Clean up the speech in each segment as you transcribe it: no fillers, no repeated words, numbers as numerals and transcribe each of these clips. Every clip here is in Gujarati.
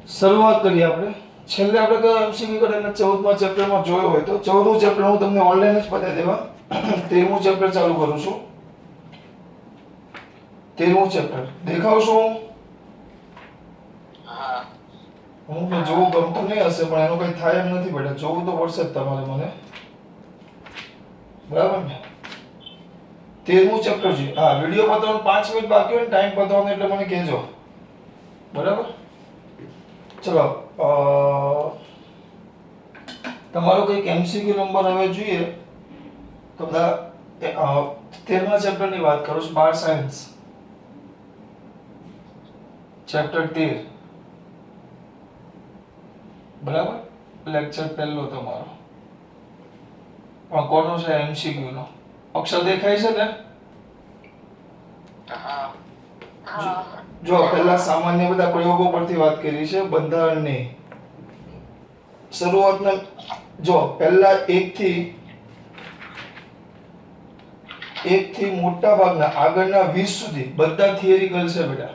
શરૂઆત કરીએ આપણે. છેલ્લે આપણે કયો એમસીક્યુ કરેલા 14મા ચેપ્ટરમાં જોયો હોય તો 14મું ચેપ્ટર હું તમને ઓનલાઈન જ પતાવી દેવા. 13મું ચેપ્ટર ચાલુ કરું છું. 13મું ચેપ્ટર દેખાવશો હું? હા. હું કે જોવું ગમતું નહીં હશે પણ એનું કંઈ થાય એમ નથી બેટા. જોવું તો પડશે જ તમારે મને. બરાબર ને? 13મું ચેપ્ટર છે. હા, વિડિયો પતાવવાનું 5 મિનિટ બાકી હોય ને ટાઈમ પતાવવાનો એટલે મને કહેજો. બરાબર? ચલો તમારો કંઈક એમસીક્યુ નંબર હવે જોઈએ તો બધા 13મા ચેપ્ટરની વાત કરું છું. બાર સાયન્સ ચેપ્ટર 13. બરાબર? લેક્ચર પહેલો તમારો પણ કોનો છે? એમસીક્યુ નો. અક્ષર દેખાય છે ને? હા. જો પહેલા સામાન્ય બધા પ્રયોગો પરથી વાત કરી છે, બંધારણની શરૂઆતના. જો પહેલા એક થી મોટા ભાગના આગળના 20 સુધી બધા થિયરિકલ છે બેટા.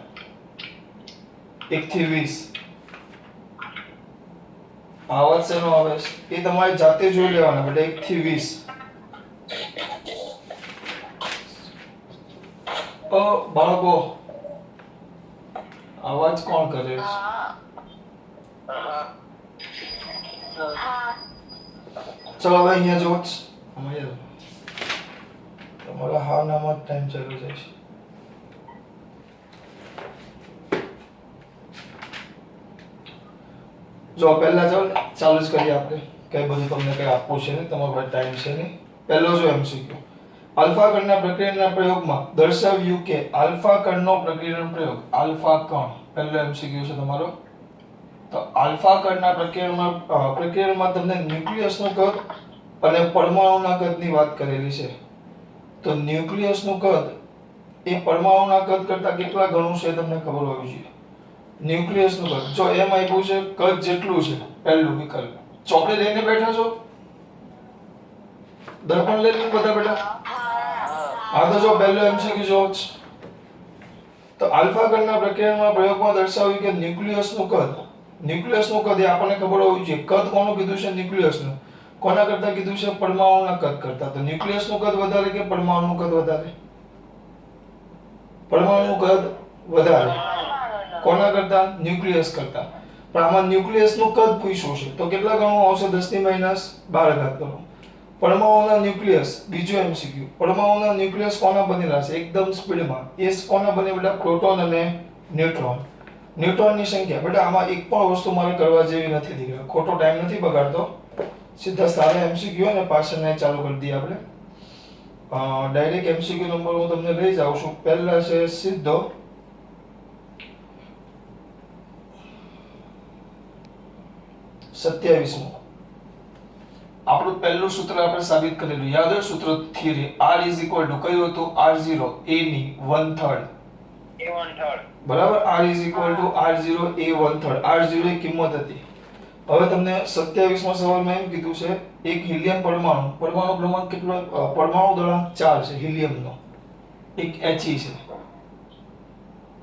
1 થી 20 આવાજ શેનો આવે છે એ તમારે જાતે જોઈ લેવાના બેટા. 1 થી 20 બાળકો આવાજ કોણ કરે છે? ચલો હવે અહીંયા જો તમારો હા નામાં ટાઈમ ચાલુ જાય છે. જો પહેલા ચાલુ જ કરીએ આપણે. કઈ બધું તમને કઈ આપવું છે ને, તમારો પાસે ટાઈમ છે નહીં. પહેલો જો એમસીક્યુ. આલ્ફા કણના પ્રક્રિયાના પ્રયોગમાં દર્શાવ્યું કે આલ્ફા કણનો પ્રક્રિયાનો પ્રયોગ. આલ્ફા કણ પહેલો એમસીક્યુ છે તમારો. તો આલ્ફા કણના પ્રક્રિયામાં તમને ન્યુક્લિયસનું કદ અને પરમાણુના કદની વાત કરેલી છે. તો ન્યુક્લિયસનું કદ એ પરમાણુના કદ કરતાં કેટલા ગણું છે તમને ખબર હોવી જોઈએ. ન્યુક્લિયસનું કદ જો એમ આપ્યું છે કદ જેટલું છે. પહેલું વિકલ્પ. ચોકડી લઈને બેઠા છો? દર્પણ લઈને બધા બેઠા? હા તો જો પહેલો એમસીક્યુ જો તો આલ્ફા કણના પ્રયોગમાં દર્શાવ્યું કે ન્યુક્લિયસનું કદ એ આપણને ખબર હોવી જોઈએ. કદ કોનું કીધું છે? ન્યુક્લિયસનું. કોના કરતા કીધું છે? પરમાણુના કદ કરતા. તો ન્યુક્લિયસનું કદ વધારે કે પરમાણુનું કદ વધારે? પરમાણુનું કદ વધારે. કોના કરતા? ન્યુક્લિયસ કરતા. પણ આમાં ન્યુક્લિયસનું કદ પૂછ્યું છે તો કેટલા ગણું આવશે? 10⁻12 ગણું. પરમાણુના ન્યુક્લિયસ બીજો એમસીક્યુ. પરમાણુના ન્યુક્લિયસ કોના બનેલા છે? એકદમ સ્પીડમાં. એ કોના બને બેટા? પ્રોટોન અને ન્યુટ્રોન. ન્યુટ્રોનની સંખ્યા બેટા આમાં એક પણ વસ્તુ મારે કરવા જેવી નથી દીકરા. ખોટો ટાઈમ નથી બગાડતો. સીધા સારા એમસીક્યુ અને પાછળના ચાલુ કરી દઈએ આપણે. ડાયરેક્ટ એમસીક્યુ નંબર હું તમને લઈ જાઉં છું. પહેલા છે સીધો 27મો. આપણું પહેલું સૂત્ર આપણે સાબિત કરેલું. યાદ હોય સૂત્ર થિયરી. R કયું હતું? R0 a ની 1/3. બરાબર. R R0 a 1/3. R0 એ કિંમત હતી. હવે તમને 27મા સવાલમાં એમ કીધું છે એક હિલિયમ પરમાણુ ક્રમાંક કેટલો? પરમાણુ દળાંક 4 છે હિલિયમનો. એક He છે.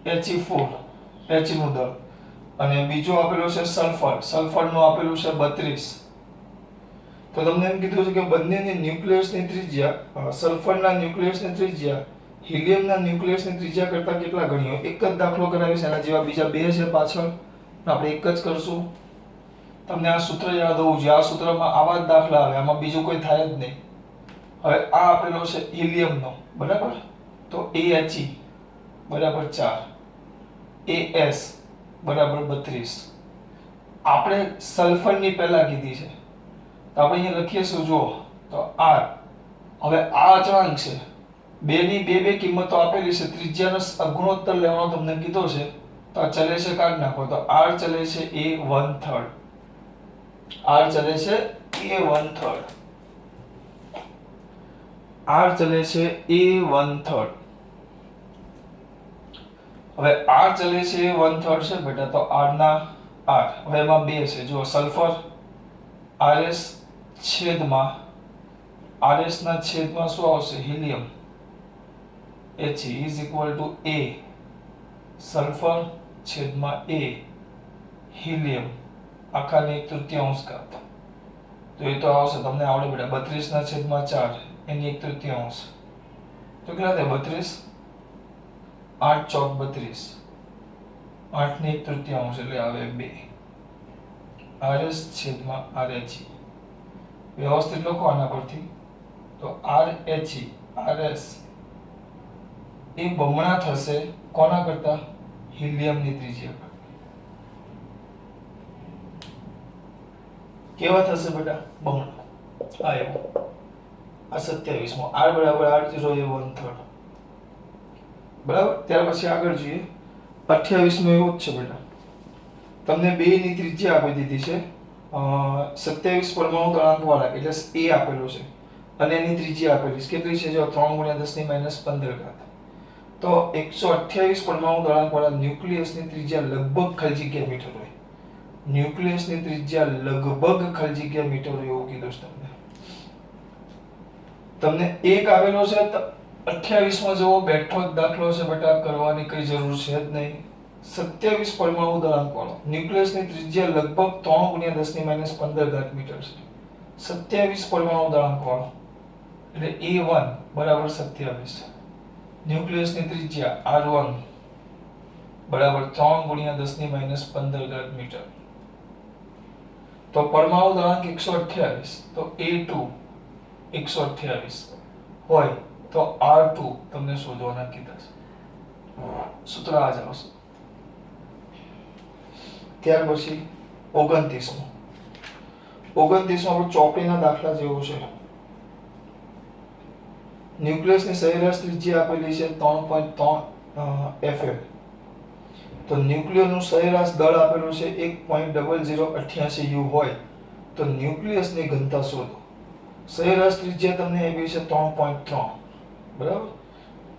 He4 H નું દળ. અને બીજો આપેલો છે સલ્ફરનું આપેલું છે 32. તો તમને એમ કીધું છે કે બંનેની ન્યુક્લિયસની ત્રિજ્યા સલ્ફરના ન્યુક્લિયસની ત્રિજ્યા હિલિયમના ન્યુક્લિયસની ત્રિજ્યા કરતા કેટલા ગણી હોય? એક જ દાખલો કરાવીશ. એના જેવા બીજા બે છે પાછળ, આપણે એક જ કરશું. તમને આ સૂત્ર યાદ હોવું જોઈએ. આ સૂત્રમાં આવા જ દાખલા આવે, આમાં બીજું કોઈ થાય જ નહીં. હવે આ આપેલો છે હિલિયમનો, બરાબર? તો He બરાબર 4, As બરાબર 32. આપણે સલ્ફરની પહેલા કીધી છે તો આપણે અહીંયા લખીએ શું જુઓ તો R. હવે આ અચળાંક છે. બેની બે કિંમતો આપેલી છે. ત્રિજ્યાનો ગુણોત્તર લેવાનો તમને કીધો છે તો આ ચલે છે કાઢી નાખો. તો R ચલે છે a 1/3. R ચલે છે a 1/3. R ચલે છે a 1/3. હવે R ચલે છે a 1/3 છે બેટા. તો R ના R. હવે એમાં બે છે જો સલ્ફર RS છેદમાં RS ના છેદમાં શું આવશે? Helium. He is equal to A sulphur છેદમાં a હિલિયમ આખાની 1/3 ઘાત. તો એ તો આવશે, તમને આવડે બેટા, 32 ના છેદમાં 4 એની 1/3. તો કેટલા થાય? 32, 8 ચોક 32, 8 ની 1/3 એટલે આવે 2. RS છેદમાં RHE વ્યવસ્થિત લખો આના પરથી. તો RHE RS એ બમણા થશે કોના કરતા? હિલિયમની ત્રિજ્યા કરતા. કેવા થશે બેટા? બમણા. આ એવું. આ 27 માં r બરાબર r0 એ 1/3. બરાબર. ત્યાર પછી આગળ જોઈએ. 28 માં એવું જ છે બેટા. તમને 2 ની ત્રિજ્યા આપી દીધી છે. 27 પરમાણુ ક્રમાંક વાળા એટલે a આપેલો છે અને એની ત્રિજ્યા આપેલી છે. કેટલી છે? જો 3 × 10⁻15 ઘાત. તો 128 પરમાણુ ક્રમાંક વાળા ન્યુક્લિયસની ત્રિજ્યા લગભગ ખાલી જગ્યા મીટર હોય. ન્યુક્લિયસની ત્રિજ્યા લગભગ ખાલી જગ્યા મીટર હોય એવું કીધું છે તમને. તમને એક આવેલો છે. 28 માં જેવો બેઠો જ દાખલો છે બેટા, કરવાની કઈ જરૂર છે જ નહીં. 27 પરમાણુ ક્રમાંક વાળો ન્યુક્લિયસની ત્રિજ્યા લગભગ 3 × 10⁻15 ઘાત મીટર છે. 27 પરમાણુ ક્રમાંક વાળો એટલે A1 બરાબર 27 છે. ન્યુક્લિયસની ત્રિજ્યા R1 બરાબર 3 × 10⁻15 ઘાત મીટર. તો પરમાણુ ક્રમાંક 128, તો A2 128 હોય તો R2 તમને શોધવાના કીધા છે. સૂત્ર આ જ આવશે. ત્યાર પછી 29 માં આપણું ચોપડીના દાખલા જેવું છે. ન્યુક્લિયસની સરેરાશ ત્રિજ્યા આપેલી છે 3.3 FM. તો ન્યુક્લિયસનું સરેરાશ દળ આપેલું છે 1.0088 U હોય તો ન્યુક્લિયસની ઘનતા શોધો. સરેરાશ ત્રિજ્યા તમને આપી છે 3.3, બરાબર.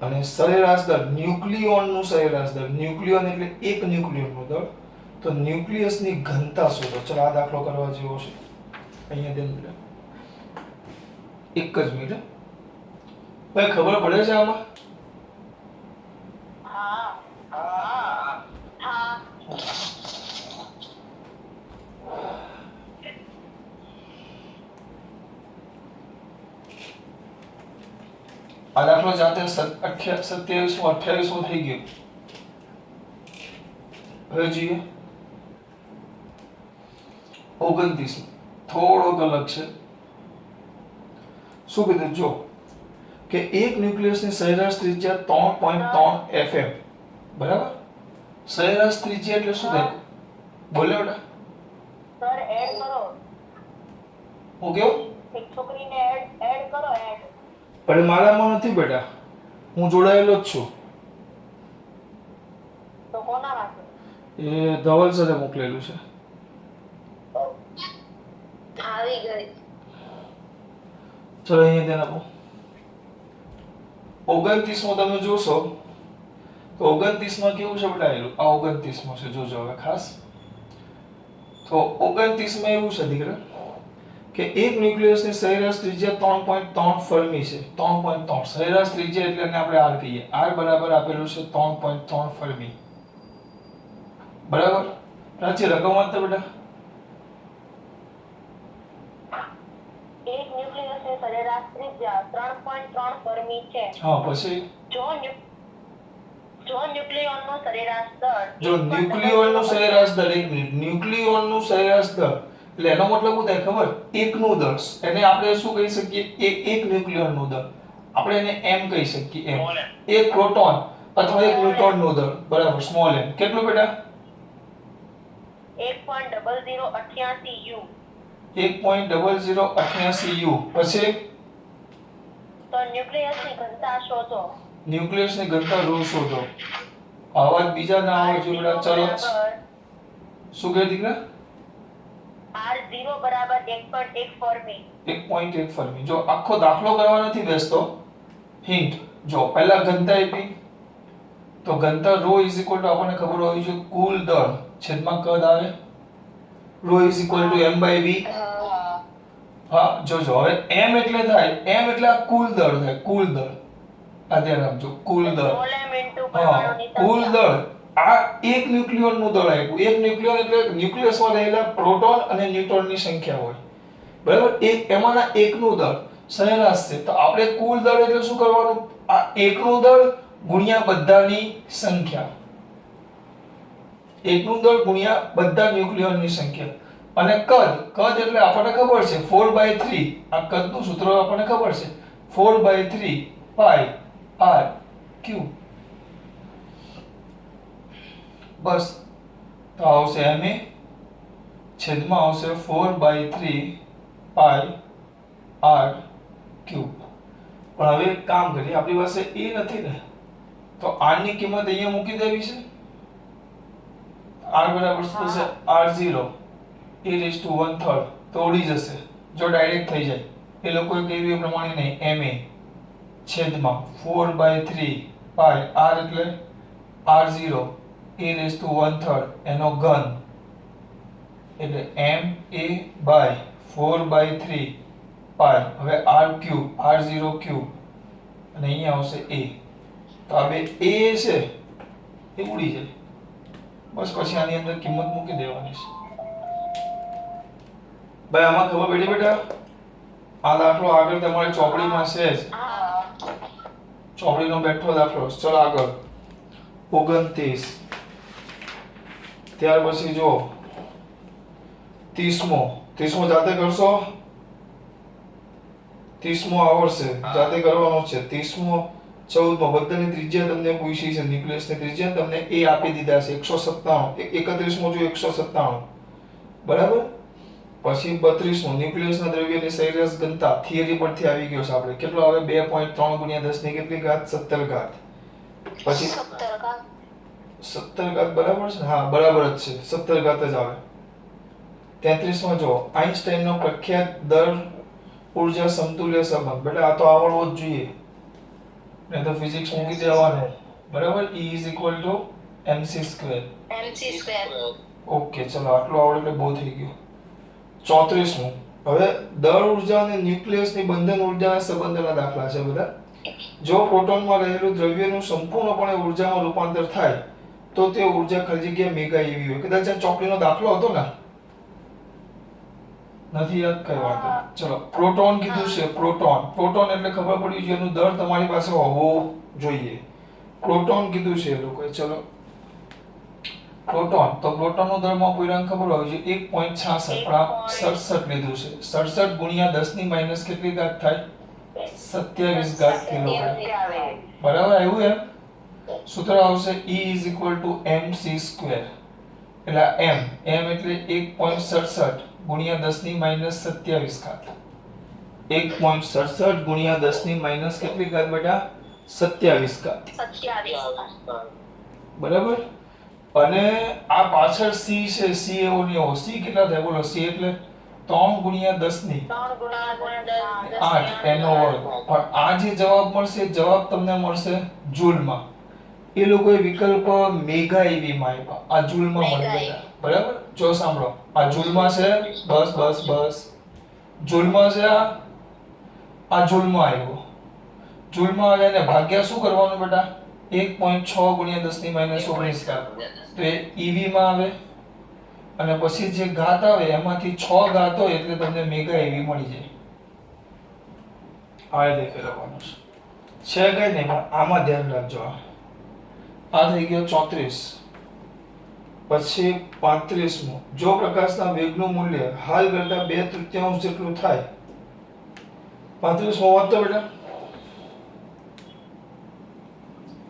અને સરેરાશ દળ ન્યુક્લિયોનનું સરેરાશ દળ, ન્યુક્લિયોન એટલે એક ન્યુક્લિયોનનું દળ, તો ન્યુક્લિયસની ઘનતા શોધો. ચલો આ દાખલો કરવા જેવો છે. અહીંયા ધ્યાન એક જ મિનિટ. ભાઈ ખબર પડે છે આમાં? હા. આ દાખલો જાતે 27 માં 28 માં થઈ ગયો. હવે જોઈએ 29 થોડોક અલગ છે. શું કીધું? જો કે એક ન્યુક્લિયસની સરેરાશ ત્રિજ્યા 3.3 FM, બરાબર. સરેરાશ ત્રિજ્યા એટલે શું થાય? બોલે બેટા. સર એડ કરો. હું કેવું? એક છોકરીને એડ કરો એડ. પણ મારામાં નથી બેટા, હું જોડાયેલો જ છું. તો કોના પાસે? એ ધવલ સરે મોકલેલું છે. આવી ગઈ. ચલો અહીંયા ધ્યાન આપો. 29 માં તમે જોશો તો 29 માં કેવું છે બેટા? આ 29 માં છે, જોજો હવે ખાસ. તો 29 માં એવું છે દીકરા કે એક ન્યુક્લિયસની સરેરાશ ત્રિજ્યા 3.3 ફર્મી છે. 3.3 સરેરાશ ત્રિજ્યા એટલે એને આપણે r કહીએ. r બરાબર આપેલું છે 3.3 ફર્મી, બરાબર. રાચી રકમ વાંચતા બેટા. એક ન્યુક્લિયસની સરેરાશ ત્રિજ્યા 3.3 ફર્મી છે. હા, પછી જો ન્યુક્લિયોનનો સરેરાશ દળ જો ન્યુક્લિયોનનું સરેરાશ દળ, એક મિનિટ, ન્યુક્લિયોનનું સરેરાશ દળ એટલે એનો મતલબ શું થાય ખબર? એકનું દળ. એને આપણે શું કહી શકીએ? એક ન્યુક્લિયોનનું દળ. આપણે એને m કહી શકીએ, m. એક પ્રોટોન અથવા એક ન્યુટ્રોનનું દળ, બરાબર, સ્મોલ m. કેટલું બેટા? 1.0088 U. 1.0088 U. પછી તો ન્યુક્લિયસની ઘનતા શોધો. ન્યુક્લિયસની ઘનતા ρ શોધો. આવા બીજા ના આવે જો બેટા. ચલો શું કહે દીકરા? R0 બરાબર 1.1 ફર્મી. 1.1 ફર્મી. જો આખો દાખલો કરવા નથી બેસતો, હિન્ટ. જો પહેલા ઘનતા આપી તો ઘનતા ρ આપણને ખબર હોવી જોઈએ કુલ દળ છેદમાં કદ આવે. ρ m/v. હા, જોજો હવે m એટલે થાય, m એટલે આ કુલ દળ થાય, કુલ દળ. આ ધ્યાન રાખજો, કુલ દળ. સ્મોલ m ઇન્ટુ હા, પરમાણુની કુલ સંખ્યા. દળ આ એક ન્યુક્લિયોનનું દળ આપ્યું. એક ન્યુક્લિયોન એટલે ન્યુક્લિયસમાં રહેલા પ્રોટોન અને ન્યુટ્રોનની સંખ્યા હોય, બરાબર. એક એમાંના એકનું દળ સરેરાશ છે, તો આપણે કુલ દળ એટલે શું કરવાનું? આ એકનું દળ ગુણ્યા બધાની સંખ્યા, એકનું દળ ગુણ્યા બધા ન્યુક્લિયોનની સંખ્યા. અને કદ એટલે આપણને ખબર છે 4/3. આ કદનું સૂત્ર આપણને ખબર છે 4/3 પાઈ r ક્યુબ. બસ, તો આવશે ma છેદમાં આવશે 4/3 પાઈ r ક્યુબ. પણ હવે એક કામ કરીએ, આપણી પાસે એ નથી ને, તો r ની કિંમત અહીંયા મૂકી દેવી છે. r બરાબર શું થશે? r0 e raised to 1/3 તો ઉડી જશે જો ડાયરેક્ટ થઈ જાય. એ લોકોએ કહ્યું એ પ્રમાણે નહીં, ma છેદમાં 4/3 પાઈ r એટલે r0 e raised to 1/3 એનો ઘન એટલે ma by 4/3 પાઈ. હવે r ક્યુબ, r0 ક્યુબ અને અહીંયા આવશે a. તો આ બે a છે એ ઉડી જાય. બસ પછી આની અંદર કિંમત મૂકી દેવાની છે. ભાઈ આમાં ખબર પડી બેટા? આ દાખલો આગળ તમારી ચોપડીમાં છે જ, ચોપડીનો બેઠો દાખલો. ચલો આગળ 29. ત્યાર પછી જો 30મો જાતે કરશો. 30મો આવડશે, જાતે કરવાનો છે. 30મો 14મો બધાની ત્રિજ્યા તમને પૂછી છે, ન્યુક્લિયસની ત્રિજ્યા તમને એ આપી દીધા છે 197. 31મો જો 197, બરાબર. પછી 32મો ન્યુક્લિયસના દ્રવ્યની સરેરાશ ઘનતા થિયરી પરથી આવી ગયો છે આપણે. કેટલો આવે? 2.3 ગુણ્યા 10 ની કેટલી ઘાત? 17 ઘાત. પછી 17 ઘાત બરાબર છે? હા બરાબર જ છે, 17 ઘાત જ આવે. 33માં જો આઈન્સ્ટાઈનનો પ્રખ્યાત દર ઊર્જા સમતુલ્ય સંબંધ. બેટા આ તો આવડવો જ જોઈએ, નહીં તો ફિઝિક્સ મૂકી દેવાનું, બરાબર. E mc². ઓકે, ચલો આટલું આવડે એટલે બહુ થઈ ગયું. 34મું હવે દળ ઊર્જા અને ન્યુક્લિયસની બંધન ઊર્જાના સંબંધના દાખલા છે બધા. જો પ્રોટોનમાં રહેલું દ્રવ્યનું સંપૂર્ણપણે ઊર્જામાં રૂપાંતર થાય તો તે ઊર્જા ખાલી જગ્યા મેગા eV હોય. કદાચ આ ચોકડીનો દાખલો હતો ને, નથી યાદ? કઈ વાંધો નહીં. ચલો પ્રોટોન કીધું છે. પ્રોટોન એટલે ખબર પડી જોઈએ એનું દળ તમારી પાસે હોવું જોઈએ. પ્રોટોન કીધું છે એ લોકોએ. ચલો પ્રોટોન, તો પ્રોટોનનું દળમાં પૂર્ણાંક ખબર હોવી જોઈએ 1.66, પણ આ 67 લીધું છે. 67 ગુણ્યા 10 ની માઈનસ કેટલી ઘાત થાય? 27 ઘાત કિલોગ્રામ. બરાબર આવ્યું એમ? સૂત્ર આવશે E mc². એટલે m એટલે 1.67 ગુણ્યા 10 ની માઈનસ 27 ઘાત. 1.67 ગુણ્યા 10 ની માઈનસ કેટલી ઘાત બેટા? 27 ઘાત. બરાબર. અને આ પાછળ c છે, c એવો ને એવો. c કેટલા થાય બોલો? c એટલે 3 ગુણ્યા 10 ની 8 એનો વર્ગ. પણ આ જે જવાબ મળશે, જવાબ તમને મળશે જૂલમાં. એ લોકોએ વિકલ્પ મેગા eV માં આપ્યા, આ જૂલમાં મળી ગયા. બરાબર. જો સાંભળો, આ જૂલમાં છે. બસ જૂલમાં છે. આ જૂલમાં આવ્યો. જૂલમાં આવે ને ભાગ્યા શું કરવાનું બેટા? 1.6 ગુણ્યા 10 ની માઈનસ 19 ઘાત. તો એ eV માં આવે અને પછી જે ઘાત આવે એમાંથી 6 ઘાત હોય એટલે તમને મેગા eV મળી જાય. આ રીતે ફેરવવાનું છે કઈ નહીં, પણ આમાં ધ્યાન રાખજો. આ થઈ ગયો 34. પછી 35મો જો પ્રકાશના વેગનું મૂલ્ય હાલ કરતા 2/3 જેટલું થાય. 35મો વાંચો બેટા.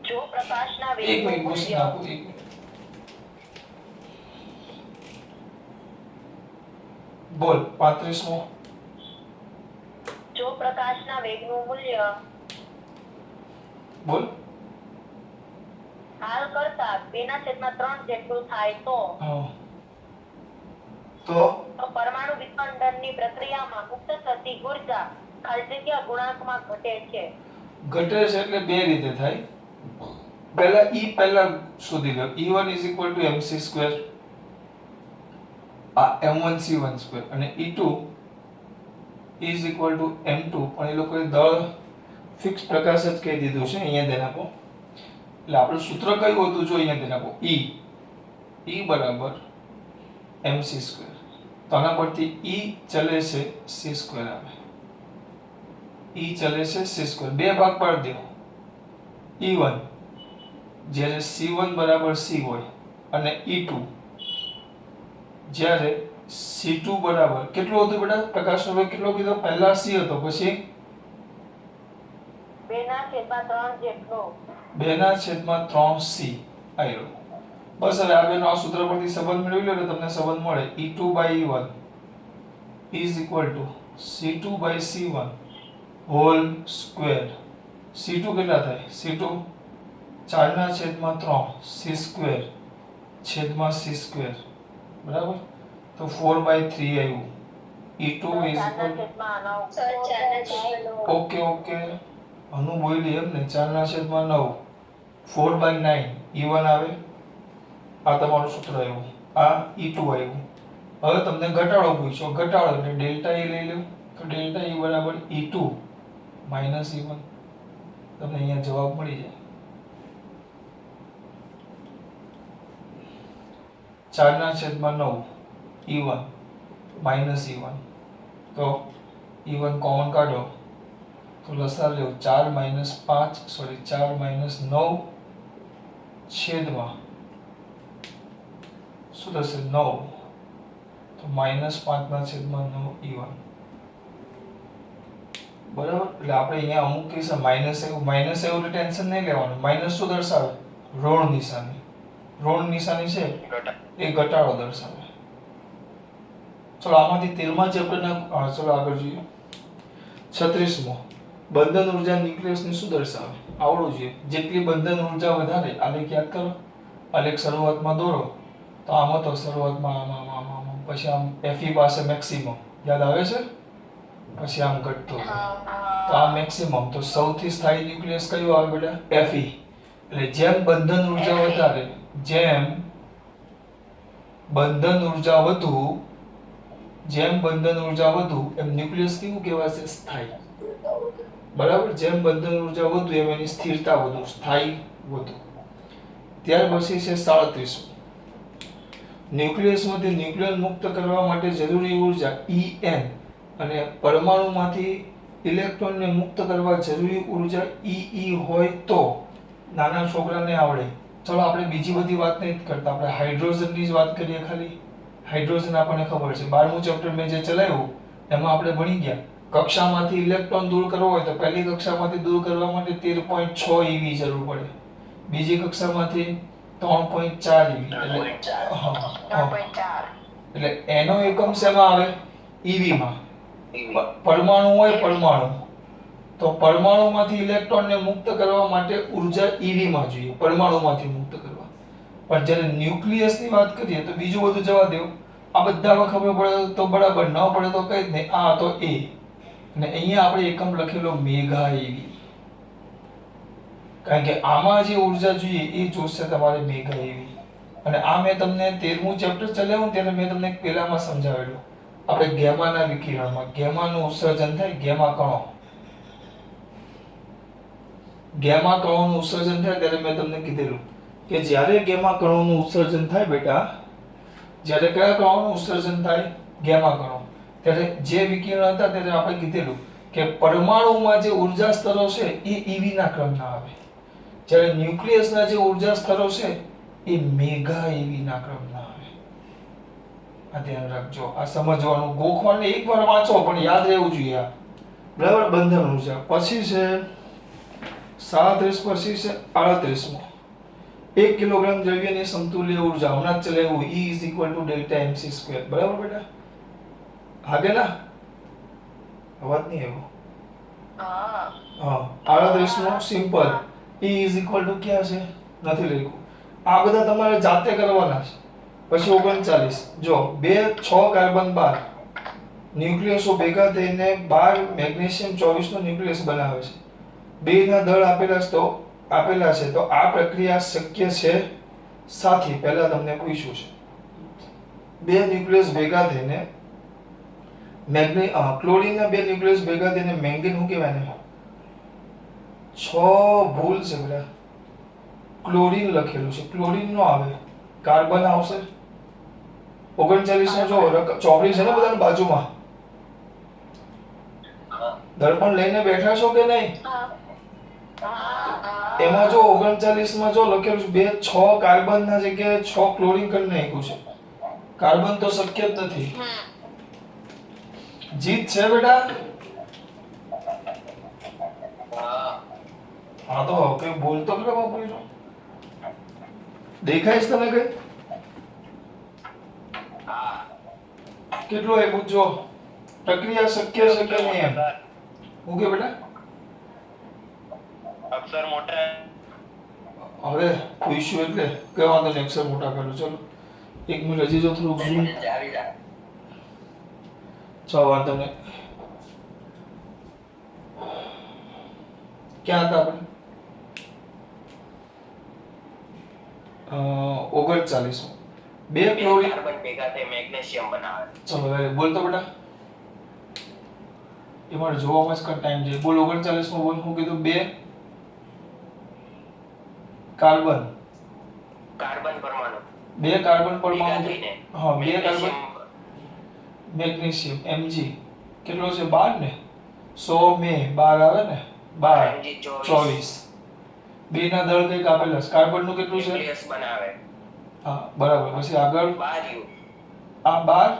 જો પ્રકાશના એક વેગનું મિનિટ પૂછી મૂલ્ય નાખું, એક મિનિટ. બોલ 35મો. જો પ્રકાશના વેગનું મૂલ્ય બોલ. હાલ કરતા 2/3 જેટલું થાય તો હા. તો પરમાણુ વિખંડનની પ્રક્રિયામાં મુક્ત થતી ઊર્જા ખાલી જગ્યા ગુણાંકમાં ઘટે છે. ઘટે છે એટલે બે રીતે થાય. પહેલા પહેલા શોધી લો. E1 mc², આ m1c1² અને E2 m2. પણ એ લોકોએ દળ ફિક્સ પ્રકાશ જ કહી દીધું છે, અહીંયા ધ્યાન આપો. એટલે આપણું સૂત્ર કયું હતું જો અહીંયા ધ્યાન આપો E બરાબર mc². તો આના પરથી E ચલે છે c² આવે. E ચલે છે c². બે ભાગ પાડી દો. E1 જ્યારે c1 બરાબર c હોય અને E2 જ્યારે c2 બરાબર કેટલું હતું બેટા? પ્રકાશનો વેગ કેટલો કીધો? પહેલા c હતો, પછી 2/3 જેટલો. 2/3c આવ્યો. બસ હવે આ બેનો આ સૂત્ર પરથી સંબંધ મેળવી લો એટલે તમને સંબંધ મળે. E2/E1 is equal to C2/C1 whole square. C2 કેટલા થાય? C2 4/3 c² છેદમાં c², બરાબર? તો 4/3 આવ્યું. E2 is equal to okay અનુ બોલી એમ ને 4/9 4/9 E1 આવે. આ તમારું સૂત્ર આવ્યું. આ E2 આવ્યું. હવે તમને ઘટાડો પૂછ્યો, ઘટાડો એટલે ડેલ્ટા E લઈ લો. તો ડેલ્ટા E બરાબર E2 માઈનસ E1. તમને અહીંયા જવાબ મળી જાય. 4/9 E1 માઈનસ E1. તો E1 કોમન કાઢો તો લસા લ્યો 4 - 9 છેદમાં શું થશે? 9. તો -5/9 E1. બરાબર? એટલે આપણે અહીંયા અમુક કેસ માઈનસ એવું ટેન્શન નહીં લેવાનું. માઈનસ શું દર્શાવે? ઋણ નિશાની. ઋણ નિશાની છે એ ઘટાડો દર્શાવે. ચલો આમાંથી 13મા ચેપ્ટરના ચલો આગળ જોઈએ. 36મો બંધન ઉર્જા ન્યુક્લિયસની શું દર્શાવે? આવડવું જોઈએ. જેટલી બંધન ઉર્જા વધારે આલેખ યાદ કરો. આલેખ શરૂઆતમાં દોરો તો આમ હતો શરૂઆતમાં આમ પછી આમ Fe પાસે મેક્સિમમ યાદ આવે છે, પછી આમ ઘટતો તો આ મેક્સિમમ. તો સૌથી સ્થાયી ન્યુક્લિયસ કયું આવે બેટા? Fe. એટલે જેમ બંધન ઉર્જા વધારે, જેમ બંધન ઉર્જા વધુ એમ ન્યુક્લિયસ કેવું કહેવાશે? સ્થાયી. બરાબર? જેમ બંધન ઉર્જા વધુ એમ એની સ્થિરતા વધુ, સ્થાયી વધુ. ત્યાર પછી છે 37. ન્યુક્લિયસમાંથી ન્યુક્લિયન મુક્ત કરવા માટે જરૂરી ઉર્જા En અને પરમાણુમાંથી ઇલેક્ટ્રોનને મુક્ત કરવા જરૂરી ઉર્જા Ee હોય તો નાના છોકરાને આવડે. ચલો આપણે બીજી બધી વાત નહીં કરતા, આપણે હાઇડ્રોજનની જ વાત કરીએ. ખાલી હાઇડ્રોજન આપણને ખબર છે, 12મું ચેપ્ટર મેં જે ચલાવ્યું એમાં આપણે ભણી ગયા. કક્ષામાંથી ઇલેક્ટ્રોન દૂર કરવો હોય તો પહેલી કક્ષામાંથી દૂર કરવા માટે 13.6 eV જરૂર પડે. બીજી કક્ષામાંથી 3.4 eV. એટલે એનો એકમ શેમાં આવે? eV માં. પરમાણુ હોય પરમાણુ, તો પરમાણુમાંથી ઇલેક્ટ્રોનને મુક્ત કરવા માટે ઉર્જા eV માં જોઈએ, પરમાણુમાંથી મુક્ત કરવા. પણ જ્યારે ન્યુક્લિયસની વાત કરીએ તો બીજું બધું જવા દો. આ બધામાં ખબર પડે તો બરાબર, ન પડે તો કઈ જ નહીં. આ તો A અને અહીંયા આપણે એકમ લખેલો મેગા eV. કારણ કે આમાં જે ઉર્જા જોઈએ એ જોશે તમારે મેગા eV. અને આ મેં તમને 13મું ચેપ્ટર ચલાવ્યું ત્યારે મેં તમને પહેલામાં સમજાવેલું. આપણે ગેમાના વિકિરણમાં ગેમાનું ઉત્સર્જન થાય, ગેમા કણોનું ઉત્સર્જન થાય ત્યારે મેં તમને કીધેલું કે જ્યારે ગેમા કણોનું ઉત્સર્જન થાય બેટા, જ્યારે કયા કણોનું ઉત્સર્જન થાય? ગેમા કણો. ત્યારે જે વિકિરણ હતા ત્યારે આપણે કીધેલું કે પરમાણુમાં જે ઉર્જા સ્તરો છે એ eV ના ક્રમના આવે, જ્યારે ન્યુક્લિયસના જે ઉર્જા સ્તરો છે એ મેગા eV ના ક્રમના આવે. આ ધ્યાન રાખજો. આ સમજવાનું, ગોખવાને એકવાર વાંચો પણ યાદ રહેવું જોઈએ. બરાબર? બંધન ઉર્જા. પછી છે 37, પછી છે 38મો. 1 કિલોગ્રામ દ્રવ્યની સમતુલ્ય ઉર્જા હમણાં જ ચલાવ્યું. E is equal to delta mc². બરાબર બેટા? આગે ના અવાજ નહીં આવ્યો. હા 38મો simple. E is equal to ક્યાં છે? નથી લખ્યું. આ બધા તમારે જાતે કરવાના છે. પછી 39 જો 2 6 કાર્બન 12 ન્યુક્લિયસો ભેગા થઈને 12 મેગ્નેશિયમ 24 નો ન્યુક્લિયસ બનાવે છે. બે ના દળ આપેલા છે તો આ પ્રક્રિયા શક્ય છે સાથી. પહેલા તમને પૂછ્યું છે બે ન્યુક્લિયસ ભેગા થઈને ક્લોરીનના બે ન્યુક્લિયસ ભેગા થઈને મેંગેન શું કહેવાય ને? 6 ભૂલ છે બેટા. ક્લોરીન લખેલું છે, ક્લોરીન નો આવે, કાર્બન આવશે. 39 નો જો 24 છે ને બધાની બાજુમાં. દર્પણ લઈને બેઠા છો કે નહીં? એમાં જો 39 માં જો લખેલું છે 6 કાર્બન ના જગ્યાએ 6 ક્લોરીન કરી નાખ્યું છે. કાર્બન તો શક્ય જ નથી. જીત છે બેટા? હા તો કઈ બોલતો કે બાપુ છો? દેખાય છે તને કઈ? કેટલું એ પૂછજો. પ્રક્રિયા શક્ય છે કે નહીં એમ. હું કે બેટા? અક્ષર મોટા. હવે પૂછ્યું એટલે કઈ વાંધો નહીં, અક્ષર મોટા કરું. ચલો 1 મિનિટ હજી જો થોડુંક ઝૂમ. ચાલો વાંધો નહીં. ક્યાં હતા આપણે? 39. 2 ક્લોરીન કાર્બન ભેગા થઈ મેગ્નેશિયમ બનાવે. ચલો હવે બોલતો બેટા. એ મારે જોવામાં જ કર ટાઈમ છે. બોલ 39 માં બોલ. હું કીધું 2 કાર્બન પરમાણુ. 2 કાર્બન પરમાણુ. થઈને હા 2 કાર્બન મેગ્નેશિયમ Mg કેટલો છે 12 ને 100 મે 12 આવે ને 12 Mg 24. 2 ના દળ કઈક આપેલા છે. કાર્બન નું કેટલું છે? ન્યુક્લિયસ બનાવે. હા બરાબર. પછી આગળ 12 યુ. આ 12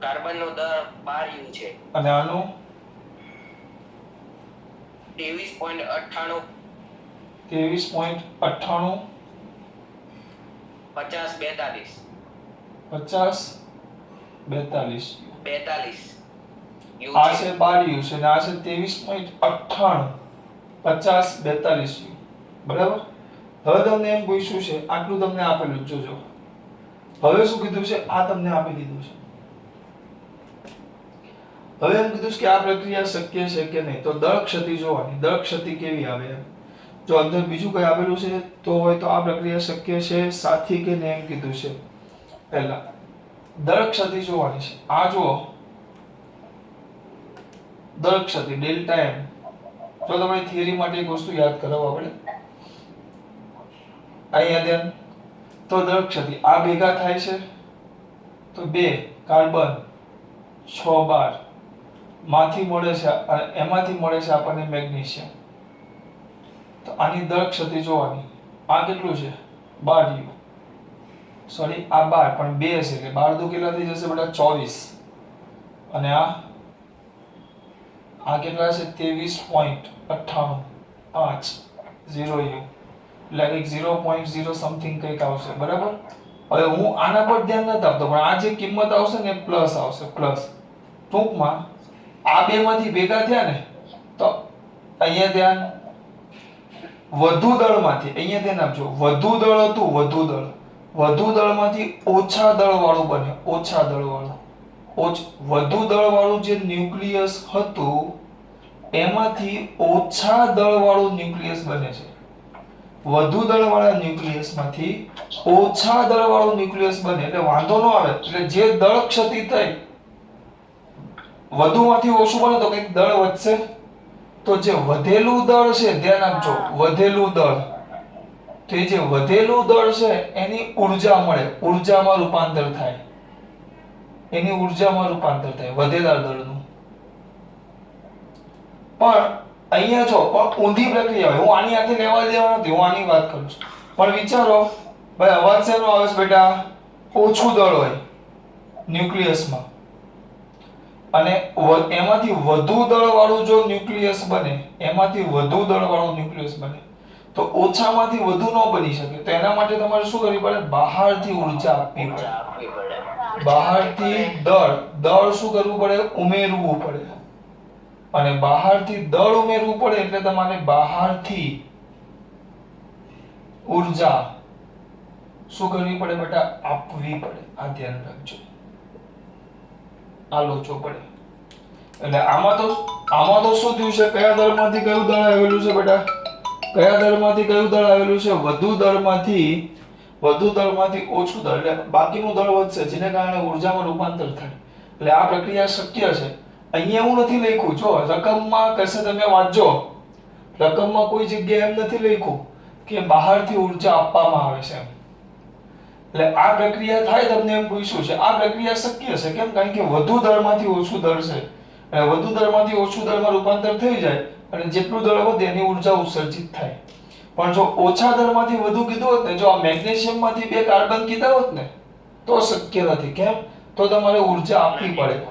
કાર્બન નો દર 12 યુ છે. અને આનું 23.98 23.98 50 42 50 42 યુ આ છે 12 યુ છે અને આ છે 23.98 50 42 યુ. બરાબર. હવે તમને એમ પૂછ્યું છે આટલું તમને આપેલું જ જોજો. હવે શું કીધું છે? આ તમને આપી દીધું છે. હવે એમ કીધું છે કે આ પ્રક્રિયા શક્ય છે કે નહીં. તો દળ ક્ષતિ જોવાની. દળ ક્ષતિ કેવી આવે એમ. જો અંદર બીજું કઈ આપેલું છે તો હોય તો આ પ્રક્રિયા શક્ય છે સાથી કે નહીં એમ કીધું છે. પહેલા દળ ક્ષતિ જોવાની છે. આ જુઓ દળ ક્ષતિ ડેલ્ટા એમ. જો તમારી થિયરી માટે એક વસ્તુ યાદ કરાવો આપણે. અહીંયા ધ્યાન. તો દળ ક્ષતિ આ ભેગા થાય છે તો 2 કાર્બન 6 12 માંથી મળે છે અને એમાંથી મળે છે આપણને મેગ્નેશિયમ. તો આની દળ ક્ષતિ જોવાની. આ કેટલું છે 12 યુ. સોરી આ 12 પણ 2 છે એટલે 12 દુ કેટલા થઈ જશે બેટા 24. અને આ કેટલા છે 23.98 5 0 યુ. એટલે 0.0 સમથિંગ કંઈક આવશે. બરાબર. હવે હું આના પર ધ્યાન નથી આપતો પણ આ જે કિંમત આવશે ને પ્લસ આવશે. પ્લસ ટૂંકમાં આ બે માંથી ભેગા થયા ને તો અહીંયા ધ્યાન વધુ દળમાંથી અહીંયા ધ્યાન આપજો. વધુ દળ હતું વધુ દળમાંથી ઓછા દળ વાળું બને. ઓછા દળ વાળું વધુ દળ વાળું જે ન્યુક્લિયસ હતું એમાંથી ઓછા દળ વાળું ન્યુક્લિયસ બને છે. વધુ દળ વાળા ન્યુક્લિયસમાંથી ઓછા દળ વાળું ન્યુક્લિયસ બને એટલે વાંધો ન આવે. એટલે જે દળ ક્ષતિ થઈ વધુમાંથી ઓછું બને તો કંઈક દળ વધશે. તો જે વધેલું દળ છે ધ્યાન આપજો વધેલું દળ. તો એ જે વધેલું દળ છે એની ઊર્જા મળે. ઊર્જામાં રૂપાંતર થાય. એની ઊર્જામાં રૂપાંતર થાય વધેલા દળનું. પણ અહીંયા જો પણ ઊંધી પ્રક્રિયા હોય. હું આની સાથે લેવા દેવા નથી. હું આની વાત કરું છું. પણ વિચારો ભાઈ અવાજ શેનો આવે છે બેટા? ઓછું દળ હોય ન્યુક્લિયસમાં અને એમાંથી વધુ દળ વાળું જો ન્યુક્લિયસ બને તો ઓછામાંથી વધુ ન બની શકે. તો એના માટે તમારે શું કરવી પડે? બહારથી ઊર્જા આપવી પડે. બહારથી દળ શું કરવું પડે? ઉમેરવું પડે. અને બહારથી દળ ઉમેરવું પડે એટલે તમારે બહારથી ઊર્જા શું કરવી પડે બેટા? આપવી પડે. આ ધ્યાન રાખજો. આ લોચો પડે. એટલે આમાં તો શું થયું છે? કયા દળમાંથી કયું દળ આવેલું છે બેટા? કયા દળમાંથી કયું દળ આવેલું છે? વધુ દળમાંથી ઓછું દળ એટલે બાકીનું દળ વધશે જેને કારણે ઊર્જામાં રૂપાંતર થાય. એટલે આ પ્રક્રિયા શક્ય છે. અહીંયા હું નથી લખ્યું. જો રકમમાં કશે તમે વાંચજો રકમમાં કોઈ જગ્યાએ એમ નથી લખ્યું કે બહારથી ઉર્જા આપવામાં આવે છે એટલે આ પ્રક્રિયા થાય તમને એમ પૂછ્યું છે આ પ્રક્રિયા શક્ય છે કેમ કારણ કે વધુ દળમાંથી ઓછું દળ છે અને વધુ દળમાંથી ઓછું દળમાં રૂપાંતર થઈ જાય અને જેટલું દળ વધે એની ઉર્જા ઉત્સર્જિત થાય પણ જો ઓછા દળમાંથી વધુ કીધું હોત ને જો આ મેગ્નેશિયમમાંથી 2 કાર્બન કીધા હોત ને તો શક્ય નથી કેમ તો તમારે ઉર્જા આપવી પડે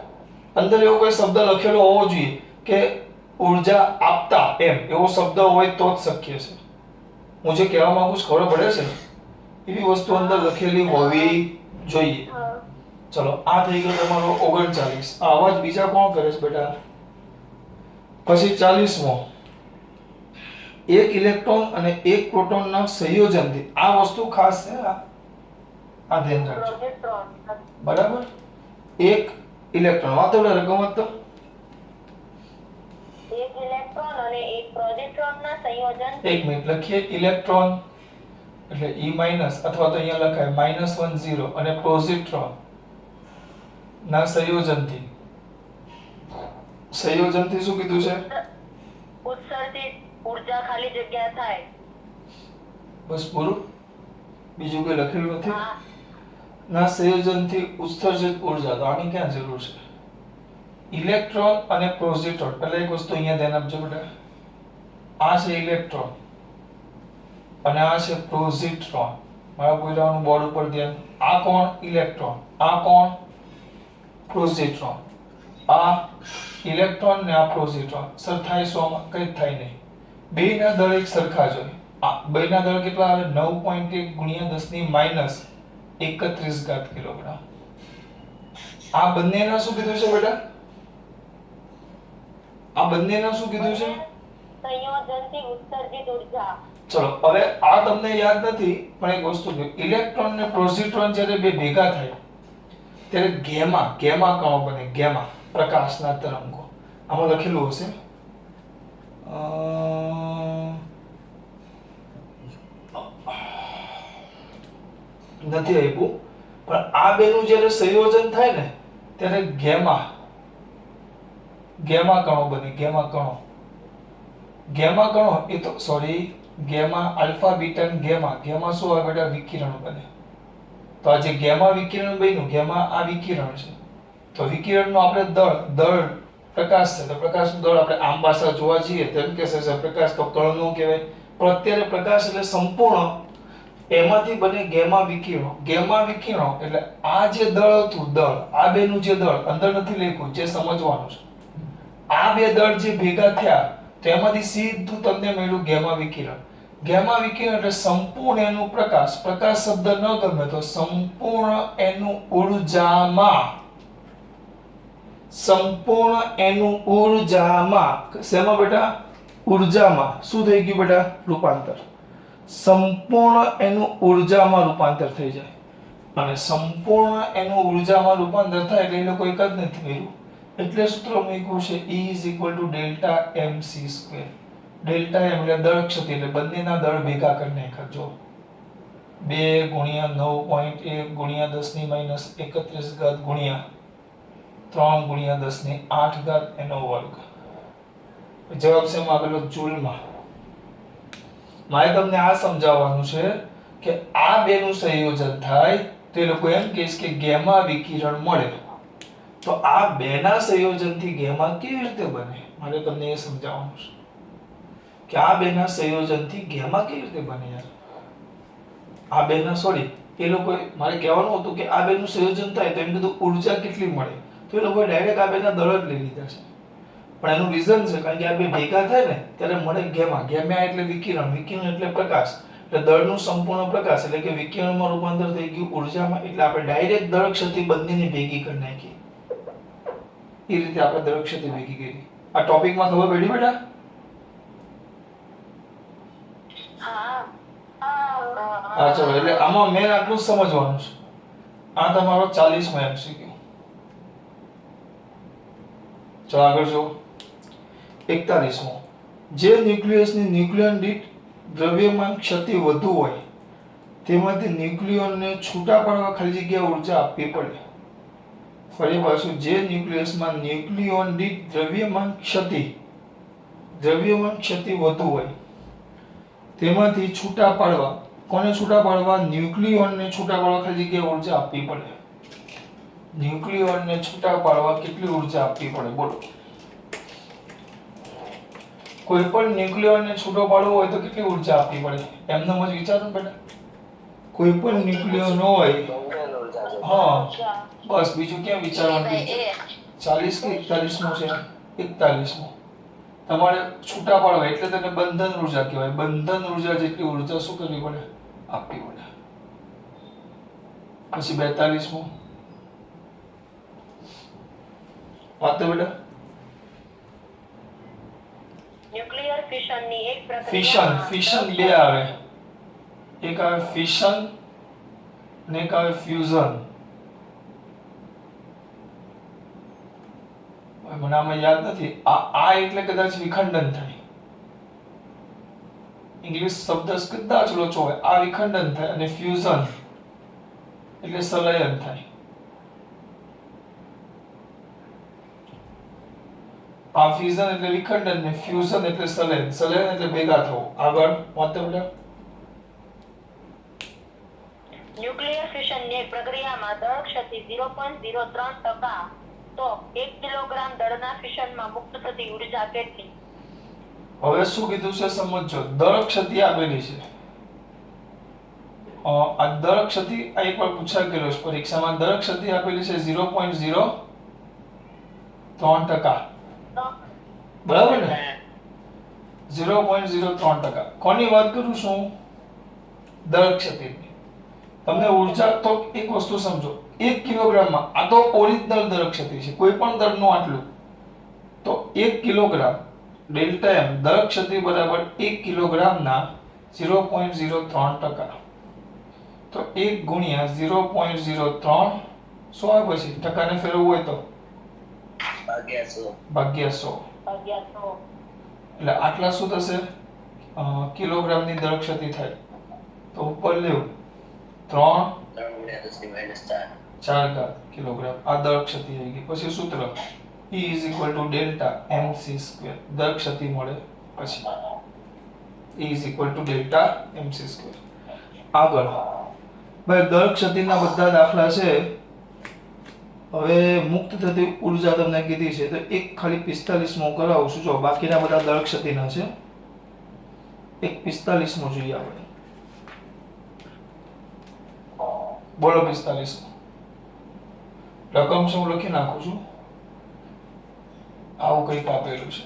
અંદર એવો કોઈ શબ્દ લખેલો હોવો જોઈએ કે ઉર્જા આપતા એમ એવો શબ્દ હોય તો જ શક્ય છે હું જે કહેવા માંગુ છું ખબર પડે છે એવી વસ્તુ અંદર લખેલી હોવી જોઈએ ચલો આ થઈ ગયો તમારો 39 આ અવાજ બીજા કોણ કરે છે બેટા પછી 40મો એક ઇલેક્ટ્રોન અને એક પ્રોટોનના સંયોજનથી આ વસ્તુ ખાસ છે આ ધ્યાન રાખજો બરાબર એક ઇલેક્ટ્રોન વાતો રકમ તો એક ઇલેક્ટ્રોન અને એક પ્રોજેક્ટ્રોનના સંયોજન એક મિનિટ લખીએ ઇલેક્ટ્રોન એટલે E- અથવા તો અહીંયા લખાય -10 અને પોઝિટ્રોન ના સંયોજનથી શું કીધું છે ઉત્સર્જિત ઉર્જા ખાલી જગ્યા થાય બસ પૂરું બીજું કોઈ લખેલું નથી ના સંયોજનથી ઉત્સર્જિત ઉર્જા તો આની ક્યાં જરૂર છે ઇલેક્ટ્રોન અને પોઝિટ્રોન એટલે એક વસ્તુ અહીંયા ધ્યાન આપજો બેટા આ છે ઇલેક્ટ્રોન અને આ છે પોઝિટ્રોન મારા બોલવાનું બોર્ડ ઉપર ધ્યાન આ કોણ ઇલેક્ટ્રોન આ કોણ પોઝિટ્રોન આ ઇલેક્ટ્રોન ને આ પોઝિટ્રોન સરખાઈ સોમાં કંઈ થાય નહીં બેયના દળ એક સરખા જ હોય આ બેયના દળ કેટલા આવે 9.1 ગુણ્યા 10⁻31 કિલોગ્રામ આ બંનેના શું કીધું છે બેટા આ બંનેના શું કીધું છે સંયોજનથી ઉત્સર્જિત ઉર્જા ચલો હવે આ તમને યાદ નથી પણ એક વસ્તુ જો ઇલેક્ટ્રોન ને પોઝિટ્રોન જ્યારે બે ભેગા થાય ત્યારે ગેમા કણો બને ગેમા પ્રકાશના તરંગો આમાં લખેલું હશે નથી આપ્યું પણ આ બેનું જ્યારે સંયોજન થાય ને ત્યારે ગેમા કણો બને ગેમા કણો એ તો સોરી ગેમા આલ્ફા બીટા અને ગેમા શું આવે બેટા વિકિરણ બને તો આ જે ગેમા વિકિરણ બન્યું ગેમા આ વિકિરણ છે તો વિકિરણનો આપણે દળ પ્રકાશ છે તો પ્રકાશનું દળ આપણે આમ ભાષા જોવા જઈએ તેમ કે છે પ્રકાશ તો કણનું કહેવાય પણ અત્યારે પ્રકાશ એટલે સંપૂર્ણ એમાંથી બને ગેમા વિકિરણો એટલે આ જે દળ હતું આ બેનું જે દળ અંદર નથી લખ્યું જે સમજવાનું છે આ બે દળ જે ભેગા થયા તો એમાંથી સીધું તમને મળ્યું ગેમા વિકિરણ એટલે સંપૂર્ણ એનું પ્રકાશ શબ્દ ન ગમે તો સંપૂર્ણ એનું ઉર્જામાં શેમાં બેટા ઉર્જામાં શું થઈ ગયું બેટા રૂપાંતર સંપૂર્ણ એનું ઉર્જામાં રૂપાંતર થઈ જાય અને સંપૂર્ણ એનું ઉર્જામાં રૂપાંતર થાય એટલે એ લોકો એક જ નથી કર્યું એટલે સૂત્ર મૂક્યું છે E = Δmc². ડેલ્ટા m એટલે દળ ક્ષતિ એટલે બંનેના દળ ભેગા કરી નાખ્યા જો 2 × 9.1 × 10⁻31 ગુણ્યા 3 × 10⁸ એનો વર્ગ જવાબ શેમાં આપેલો જૂલમાં મારે તમને આ સમજાવવાનું છે કે આ બેનું સંયોજન થાય તો એ લોકો એમ કહે છે કે ગેમા વિકિરણ મળે તો આ બેના સંયોજનથી ગેમા કેવી રીતે બને મારે તમને એ સમજાવવાનું છે કે આ બેના સંયોજનથી ગેમા કેવી રીતે બને યાર આ બેના સોરી એ લોકો મારે કહેવાનું હતું કે આ બેનું સંયોજન થાય તો એમ કીધું ઉર્જા કેટલી મળે તો એ લોકોએ ડાયરેક્ટ આ બેના દળ જ લઈ લીધા છે પણ એનું રીઝન છે કારણ કે આ બે ભેગા થાય ને ત્યારે મળે ગેમા એટલે વિકિરણ એટલે પ્રકાશ એટલે દળનું સંપૂર્ણ પ્રકાશ એટલે કે વિકિરણમાં રૂપાંતર થઈ ગયું ઉર્જામાં એટલે આપણે ડાયરેક્ટ દળ ક્ષતિ બંનેની ભેગી કરી નાખી એ રીતે આપણે દળ ક્ષતિ ભેગી કરી આ ટોપિકમાં ખબર પડી બેટા હા ચલો એટલે આમાં મેન આટલું જ સમજવાનું છે આ તમારો 40મો MCQ ચલો આગળ જો 41મો જે ન્યુક્લિયસની ન્યુક્લિયન દીઠ દ્રવ્યમાન ક્ષતિ વધુ હોય તેમાંથી ન્યુક્લિયોનને છૂટા પાડવા ખાલી જગ્યા ઉર્જા આપવી પડે ફરી પાછું જે ન્યુક્લિયસમાં ન્યુક્લિયોન દીઠ દ્રવ્યમાન ક્ષતિ વધુ હોય તેમાંથી છૂટા પાડવા, કોને છૂટા પાડવા? ન્યુક્લિયોનને છૂટા પાડવા ખાલી જગ્યાએ ઉર્જા આપવી પડે. ન્યુક્લિયોનને છૂટા પાડવા કેટલી ઉર્જા આપવી પડે બોલો? કોઈ પણ ન્યુક્લિયોનને છૂટો પાડવો હોય તો કેટલી ઉર્જા આપવી પડે? એમનેમ જ વિચારો ને બેટા. કોઈ પણ ન્યુક્લિયોન હોય, હા બસ, બીજું ક્યાં વિચારવાનું છે? 40 કે 41 છે? 41. તમારે છૂટા પાડવા એટલે તેને બંધન ઉર્જા કહેવાય. બંધન ઉર્જા જેટલી ઉર્જા શું કરવી પડે? આપવી પડે. પછી 42મો વાત તો બેટા. ન્યુક્લિયર ફિશનની એક ફિશન, પ્રક્રિયામાં ફિશન બે આવે. એક આવે ફિશન અને એક આવે ફ્યુઝન. મને આમાં યાદ નથી. આ એટલે કદાચ વિખંડન થાય. ઇંગ્લિશ શબ્દ કદાચ લોચો હોય. આ વિખંડન થાય અને ફ્યુઝન એટલે સંલયન થાય. આ ફ્યુઝન એટલે વિખંડન ને ફ્યુઝન એટલે સંલયન. સંલયન એટલે ભેગા થવું. આગળ વાંચો બેટા. ન્યુક્લિયર ફિશનની એક પ્રક્રિયામાં દળ ક્ષતિ 0.03%, તો 1 કિલોગ્રામ દળના ફિશનમાં મુક્ત થતી ઉર્જા કેટલી? હવે શું કીધું છે સમજો. દળ ક્ષતિ આપેલી છે. આ દળ ક્ષતિ આ એકવાર પૂછાઈ ગયેલો છે પરીક્ષામાં. દળ ક્ષતિ આપેલી છે 0.03%. બરાબર ને? 0.03%. કોની વાત કરું છું? દળ ક્ષતિની. તમને ઉર્જા તો એક વસ્તુ સમજો. 1 કિલોગ્રામમાં, આ તો ઓરિજિનલ દળ ક્ષતિ છે. કોઈ પણ દળનું આટલું, તો 1 કિલોગ્રામ ડેલ્ટા એમ દળ ક્ષતિ બરાબર 1 કિલોગ્રામના 0.03%. તો 1 ગુણ્યા 0.03, શું આવે પછી? ટકાને ફેરવવું હોય તો ભાગ્યા 100. એટલે આટલા શું થશે? કિલોગ્રામની દળ ક્ષતિ થાય. તો ઉપર લેવું 3 કિલોગ્રામ. આ દળ ક્ષતિ આવી ગઈ. પછી સૂત્ર E = ડેલ્ટા mc². દળ ક્ષતિ મળે પછી E = ડેલ્ટા mc². આગળ ભાઈ દળ ક્ષતિના બધા દાખલા છે. હવે મુક્ત થતી ઉર્જા તમને કીધી છે તો એક ખાલી 45મો કરાવું છું. જો બાકીના બધા દળ ક્ષતિના છે. એક 45મો જોઈએ આપણે. બોલો 45મો રકમ શું લખી નાખું છું. આવું કંઈક આપેલું છે.